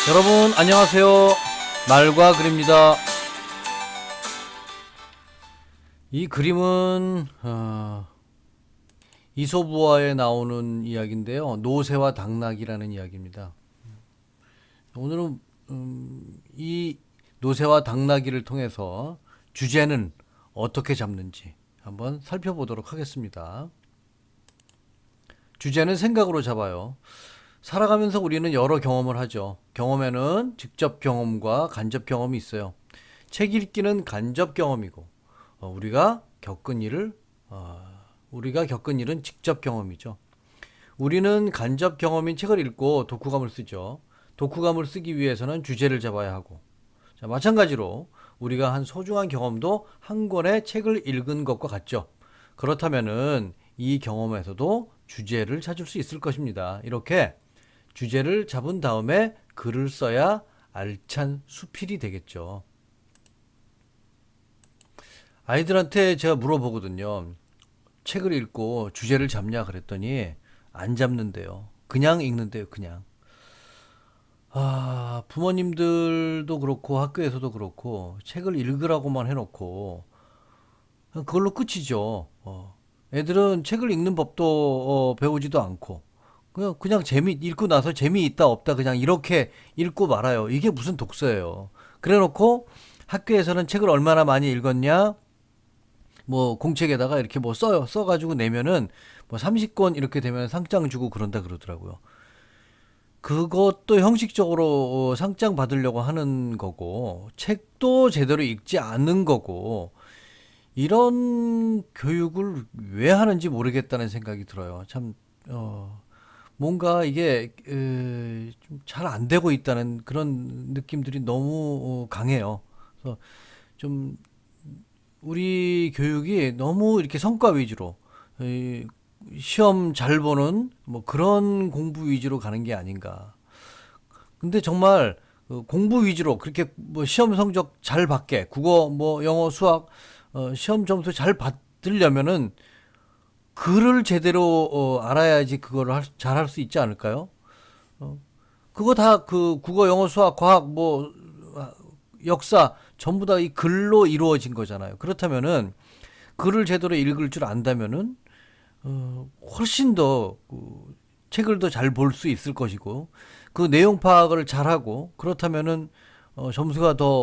여러분 안녕하세요. 말과 글입니다. 이 그림은 이솝우화에 나오는 이야기인데요. 노새와 당나귀라는 이야기입니다. 오늘은 이 노새와 당나귀를 통해서 주제는 어떻게 잡는지 한번 살펴보도록 하겠습니다. 주제는 생각으로 잡아요. 살아가면서 우리는 여러 경험을 하죠. 경험에는 직접 경험과 간접 경험이 있어요. 책 읽기는 간접 경험이고 우리가 겪은 일은 직접 경험이죠. 우리는 간접 경험인 책을 읽고 독후감을 쓰죠. 독후감을 쓰기 위해서는 주제를 잡아야 하고, 자, 마찬가지로 우리가 한 소중한 경험도 한 권의 책을 읽은 것과 같죠. 그렇다면은 이 경험에서도 주제를 찾을 수 있을 것입니다. 이렇게 주제를 잡은 다음에 글을 써야 알찬 수필이 되겠죠. 아이들한테 제가 물어보거든요. 책을 읽고 주제를 잡냐 그랬더니 안 잡는데요. 그냥 읽는데요, 그냥. 부모님들도 그렇고 학교에서도 그렇고 책을 읽으라고만 해놓고 그걸로 끝이죠. 애들은 책을 읽는 법도 배우지도 않고 그냥 읽고 나서 재미있다 없다 그냥 이렇게 읽고 말아요. 이게 무슨 독서예요. 그래놓고 학교에서는 책을 얼마나 많이 읽었냐, 뭐 공책에다가 이렇게 뭐 써가지고 내면은 뭐 30권 이렇게 되면 상장 주고 그런다 그러더라고요. 그것도 형식적으로 상장 받으려고 하는 거고, 책도 제대로 읽지 않는 거고, 이런 교육을 왜 하는지 모르겠다는 생각이 들어요. 참, 뭔가 이게 좀 잘 안 되고 있다는 그런 느낌들이 너무 강해요. 그래서 좀 우리 교육이 너무 이렇게 성과 위주로 시험 잘 보는 뭐 그런 공부 위주로 가는 게 아닌가. 근데 정말 공부 위주로 그렇게 뭐 시험 성적 잘 받게 국어 뭐 영어 수학 시험 점수 잘 받으려면은 글을 제대로 알아야지 그거를 잘 할 수 있지 않을까요? 그거 다 그 국어, 영어, 수학, 과학, 뭐 역사 전부 다 이 글로 이루어진 거잖아요. 그렇다면은 글을 제대로 읽을 줄 안다면은 훨씬 더그 책을 더 잘 볼 수 있을 것이고 그 내용 파악을 잘하고 그렇다면은 점수가 더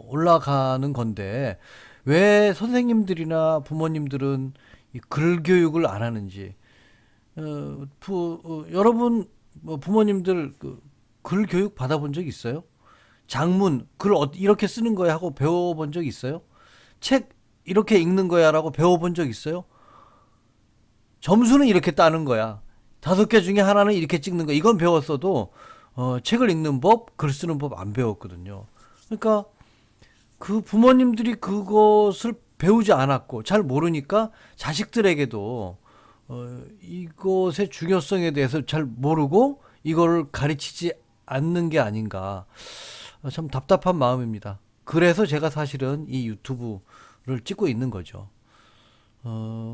올라가는 건데 왜 선생님들이나 부모님들은 이 글 교육을 안 하는지. 여러분 뭐 부모님들 글 교육 받아본 적 있어요? 장문 글 이렇게 쓰는 거야 하고 배워본 적 있어요? 책 이렇게 읽는 거야라고 배워본 적 있어요? 점수는 이렇게 따는 거야. 5개 중에 하나는 이렇게 찍는 거. 이건 배웠어도 책을 읽는 법, 글 쓰는 법 안 배웠거든요. 그러니까 그 부모님들이 그것을 배우지 않았고 잘 모르니까 자식들에게도 이것의 중요성에 대해서 잘 모르고 이거를 가르치지 않는 게 아닌가. 참 답답한 마음입니다. 그래서 제가 사실은 이 유튜브를 찍고 있는 거죠.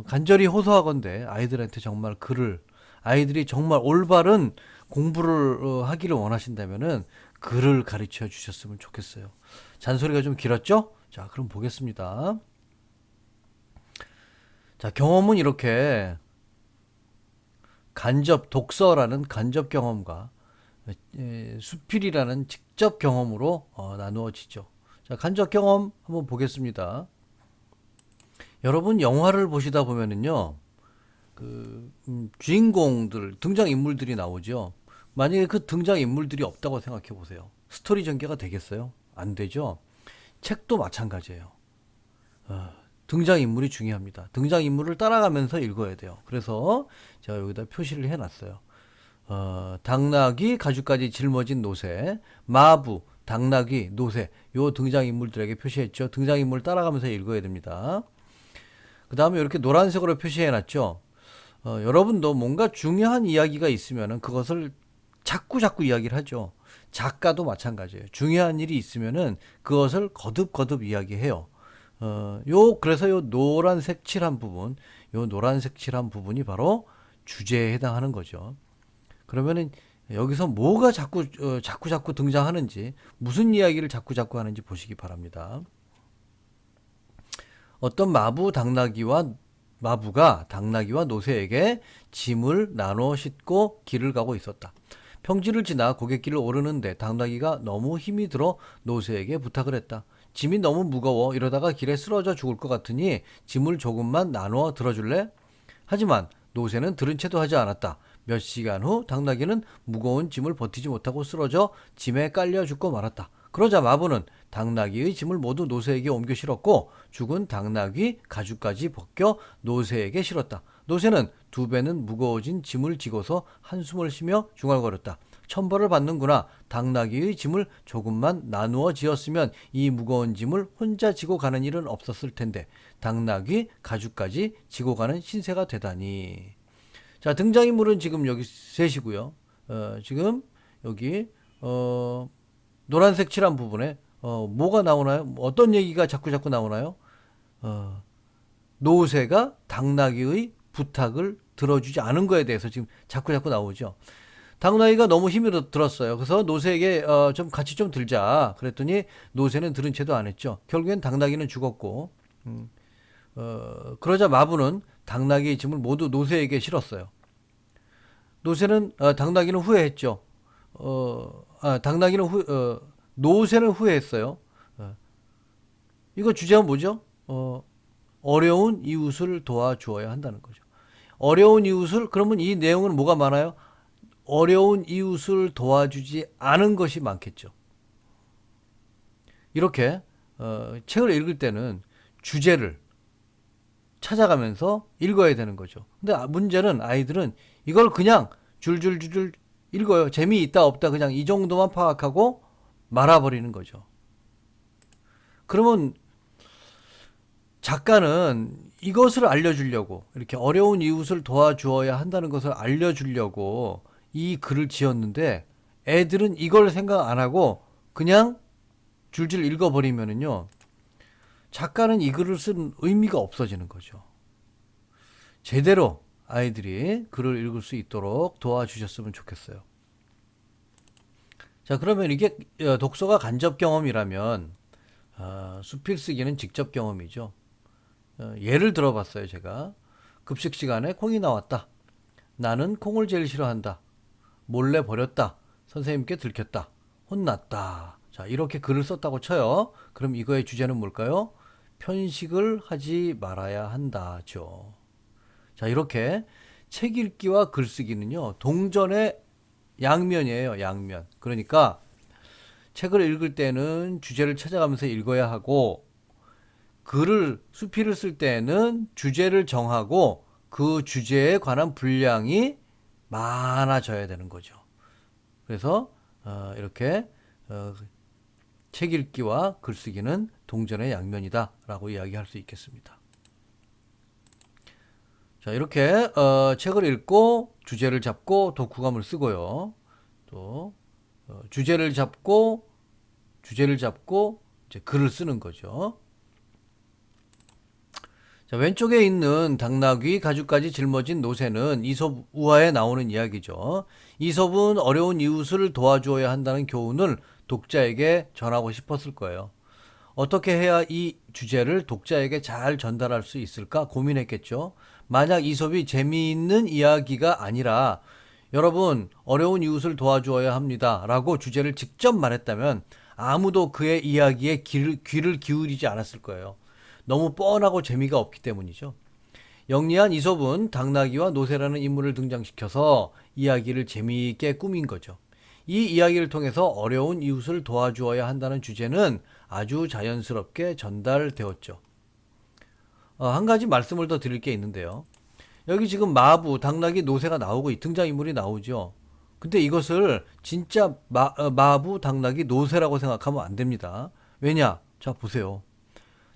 간절히 호소하건대 아이들한테 정말 아이들이 정말 올바른 공부를 하기를 원하신다면은 글을 가르쳐 주셨으면 좋겠어요. 잔소리가 좀 길었죠? 자, 그럼 보겠습니다. 자, 경험은 이렇게 독서라는 간접 경험과 수필이라는 직접 경험으로 나누어지죠. 자, 간접 경험 한번 보겠습니다. 여러분 영화를 보시다 보면은요, 주인공들, 등장인물들이 나오죠. 만약에 그 등장인물들이 없다고 생각해 보세요. 스토리 전개가 되겠어요? 안 되죠? 책도 마찬가지예요. 등장인물이 중요합니다. 등장인물을 따라가면서 읽어야 돼요. 그래서 제가 여기다 표시를 해놨어요. 당나귀, 가죽까지 짊어진 노새, 마부, 당나귀, 노새, 요 등장인물들에게 표시했죠. 등장인물을 따라가면서 읽어야 됩니다. 그 다음에 이렇게 노란색으로 표시해놨죠. 여러분도 뭔가 중요한 이야기가 있으면은 그것을 자꾸 이야기를 하죠. 작가도 마찬가지예요. 중요한 일이 있으면은 그것을 거듭 이야기해요. 그래서 요 노란색 칠한 부분이 바로 주제에 해당하는 거죠. 그러면은 여기서 뭐가 자꾸 등장하는지, 무슨 이야기를 자꾸 하는지 보시기 바랍니다. 어떤 마부가 당나귀와 노새에게 짐을 나눠 싣고 길을 가고 있었다. 평지를 지나 고갯길을 오르는데 당나귀가 너무 힘이 들어 노새에게 부탁을 했다. 짐이 너무 무거워 이러다가 길에 쓰러져 죽을 것 같으니 짐을 조금만 나누어 들어줄래? 하지만 노새는 들은 채도 하지 않았다. 몇 시간 후 당나귀는 무거운 짐을 버티지 못하고 쓰러져 짐에 깔려 죽고 말았다. 그러자 마부는 당나귀의 짐을 모두 노새에게 옮겨 실었고 죽은 당나귀 가죽까지 벗겨 노새에게 실었다. 노새는 2배는 무거워진 짐을 지고서 한숨을 쉬며 중얼거렸다. 천벌을 받는구나. 당나귀의 짐을 조금만 나누어 지었으면 이 무거운 짐을 혼자 지고 가는 일은 없었을 텐데 당나귀 가죽까지 지고 가는 신세가 되다니. 자, 등장인물은 지금 여기 셋이고요. 지금 여기 노란색 칠한 부분에 뭐가 나오나요? 어떤 얘기가 자꾸 나오나요? 노새가 당나귀의 부탁을 들어주지 않은 거에 대해서 지금 자꾸 나오죠. 당나귀가 너무 힘이 들었어요. 그래서 노새에게 좀 같이 좀 들자. 그랬더니 노새는 들은 채도 안 했죠. 결국엔 당나귀는 죽었고, 그러자 마부는 당나귀의 짐을 모두 노새에게 실었어요. 당나귀는 후회했죠. 노새는 후회했어요. 이거 주제가 뭐죠? 어려운 이웃을 도와주어야 한다는 거죠. 어려운 이웃을, 그러면 이 내용은 뭐가 많아요? 어려운 이웃을 도와주지 않은 것이 많겠죠. 이렇게 책을 읽을 때는 주제를 찾아가면서 읽어야 되는 거죠. 근데 문제는 아이들은 이걸 그냥 줄줄줄 읽어요. 재미있다 없다 그냥 이 정도만 파악하고 말아버리는 거죠. 그러면 작가는 이것을 알려주려고, 이렇게 어려운 이웃을 도와주어야 한다는 것을 알려주려고 이 글을 지었는데 애들은 이걸 생각 안 하고 그냥 줄줄 읽어버리면은요, 작가는 이 글을 쓴 의미가 없어지는 거죠. 제대로 아이들이 글을 읽을 수 있도록 도와주셨으면 좋겠어요. 자, 그러면 이게 독서가 간접 경험이라면 수필 쓰기는 직접 경험이죠. 예를 들어봤어요. 제가 급식 시간에 콩이 나왔다. 나는 콩을 제일 싫어한다. 몰래 버렸다. 선생님께 들켰다. 혼났다. 자, 이렇게 글을 썼다고 쳐요. 그럼 이거의 주제는 뭘까요? 편식을 하지 말아야 한다죠. 자, 이렇게 책 읽기와 글쓰기는요, 동전의 양면이에요. 양면. 그러니까 책을 읽을 때는 주제를 찾아가면서 읽어야 하고, 수필을 쓸 때는 주제를 정하고 그 주제에 관한 분량이 많아져야 되는 거죠. 그래서 이렇게 책 읽기와 글쓰기는 동전의 양면이다 라고 이야기할 수 있겠습니다. 자, 이렇게 책을 읽고 주제를 잡고 독후감을 쓰고요. 또 주제를 잡고 이제 글을 쓰는 거죠. 자, 왼쪽에 있는 당나귀 가죽까지 짊어진 노새는 이솝 우화에 나오는 이야기죠. 이솝은 어려운 이웃을 도와주어야 한다는 교훈을 독자에게 전하고 싶었을 거예요. 어떻게 해야 이 주제를 독자에게 잘 전달할 수 있을까 고민했겠죠. 만약 이솝이 재미있는 이야기가 아니라 여러분 어려운 이웃을 도와주어야 합니다 라고 주제를 직접 말했다면 아무도 그의 이야기에 귀를 기울이지 않았을 거예요. 너무 뻔하고 재미가 없기 때문이죠. 영리한 이솝은 당나귀와 노새라는 인물을 등장시켜서 이야기를 재미있게 꾸민 거죠. 이 이야기를 통해서 어려운 이웃을 도와주어야 한다는 주제는 아주 자연스럽게 전달되었죠. 한 가지 말씀을 더 드릴 게 있는데요. 여기 지금 마부, 당나귀, 노새가 나오고 등장인물이 나오죠. 근데 이것을 진짜 마부, 당나귀, 노새라고 생각하면 안 됩니다. 왜냐? 자, 보세요.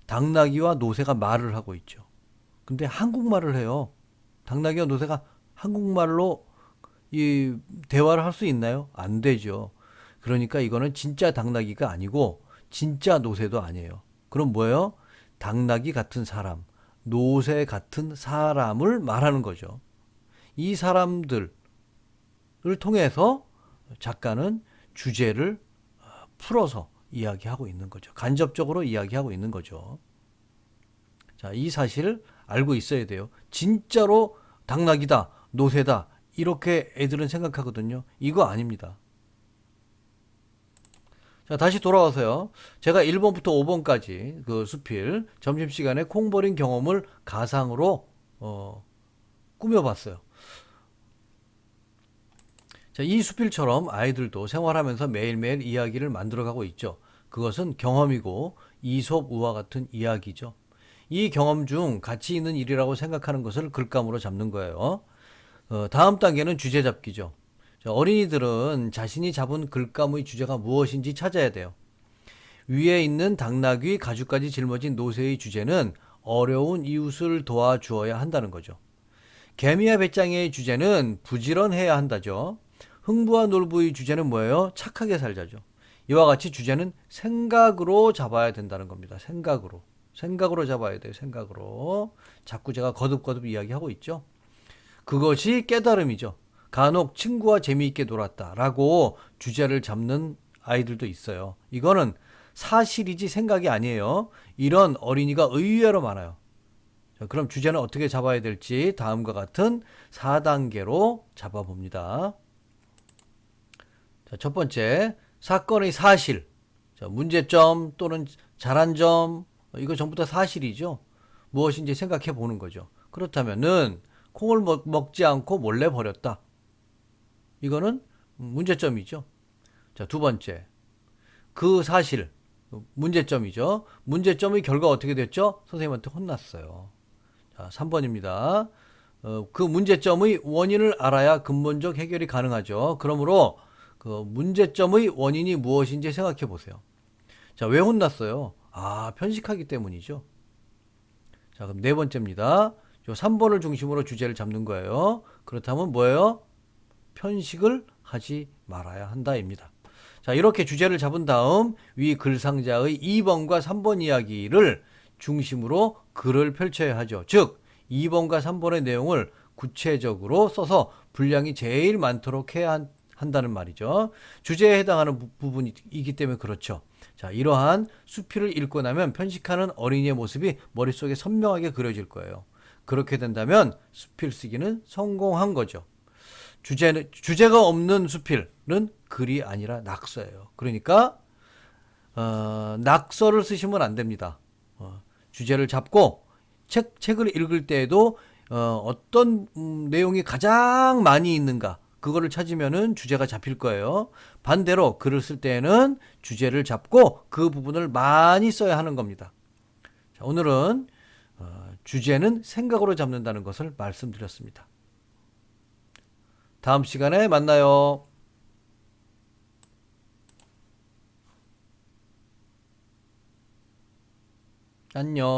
당나귀와 노새가 말을 하고 있죠. 근데 한국말을 해요. 당나귀와 노새가 한국말로 이 대화를 할 수 있나요? 안 되죠. 그러니까 이거는 진짜 당나귀가 아니고 진짜 노새도 아니에요. 그럼 뭐예요? 당나귀 같은 사람, 노새 같은 사람을 말하는 거죠. 이 사람들을 통해서 작가는 주제를 풀어서 이야기하고 있는 거죠. 간접적으로 이야기하고 있는 거죠. 자, 이 사실을 알고 있어야 돼요. 진짜로 당나귀다, 노새다 이렇게 애들은 생각하거든요. 이거 아닙니다. 자, 다시 돌아와서요. 제가 1번부터 5번까지 그 수필 점심시간에 콩 버린 경험을 가상으로 꾸며봤어요. 자, 이 수필처럼 아이들도 생활하면서 매일매일 이야기를 만들어가고 있죠. 그것은 경험이고 이솝우화 같은 이야기죠. 이 경험 중 가치 있는 일이라고 생각하는 것을 글감으로 잡는 거예요. 다음 단계는 주제 잡기죠. 자, 어린이들은 자신이 잡은 글감의 주제가 무엇인지 찾아야 돼요. 위에 있는 당나귀 가죽까지 짊어진 노새의 주제는 어려운 이웃을 도와주어야 한다는 거죠. 개미와 배짱이의 주제는 부지런해야 한다죠. 흥부와 놀부의 주제는 뭐예요? 착하게 살자죠. 이와 같이 주제는 생각으로 잡아야 된다는 겁니다. 생각으로. 생각으로 잡아야 돼요. 생각으로. 자꾸 제가 거듭거듭 이야기하고 있죠. 그것이 깨달음이죠. 간혹 친구와 재미있게 놀았다라고 주제를 잡는 아이들도 있어요. 이거는 사실이지 생각이 아니에요. 이런 어린이가 의외로 많아요. 자, 그럼 주제는 어떻게 잡아야 될지 다음과 같은 4단계로 잡아봅니다. 자, 첫 번째, 사건의 사실. 자, 문제점 또는 잘한 점, 이거 전부 다 사실이죠. 무엇인지 생각해 보는 거죠. 그렇다면은 콩을 먹지 않고 몰래 버렸다. 이거는 문제점이죠. 자, 두 번째, 그 사실, 문제점이죠. 문제점의 결과 어떻게 됐죠? 선생님한테 혼났어요. 자, 3번입니다. 그 문제점의 원인을 알아야 근본적 해결이 가능하죠. 그러므로 그 문제점의 원인이 무엇인지 생각해 보세요. 자, 왜 혼났어요? 아, 편식하기 때문이죠. 자, 그럼 네 번째입니다. 요 3번을 중심으로 주제를 잡는 거예요. 그렇다면 뭐예요? 편식을 하지 말아야 한다입니다. 자, 이렇게 주제를 잡은 다음 위 글상자의 2번과 3번 이야기를 중심으로 글을 펼쳐야 하죠. 즉 2번과 3번의 내용을 구체적으로 써서 분량이 제일 많도록 해야 한다는 말이죠. 주제에 해당하는 부분이기 때문에 그렇죠. 자, 이러한 수필을 읽고 나면 편식하는 어린이의 모습이 머릿속에 선명하게 그려질 거예요. 그렇게 된다면 수필 쓰기는 성공한 거죠. 주제가 없는 수필은 글이 아니라 낙서예요. 그러니까 낙서를 쓰시면 안 됩니다. 주제를 잡고 책을 읽을 때에도 어떤 내용이 가장 많이 있는가 그거를 찾으면은 주제가 잡힐 거예요. 반대로 글을 쓸 때에는 주제를 잡고 그 부분을 많이 써야 하는 겁니다. 자, 오늘은 주제는 생각으로 잡는다는 것을 말씀드렸습니다. 다음 시간에 만나요. 안녕.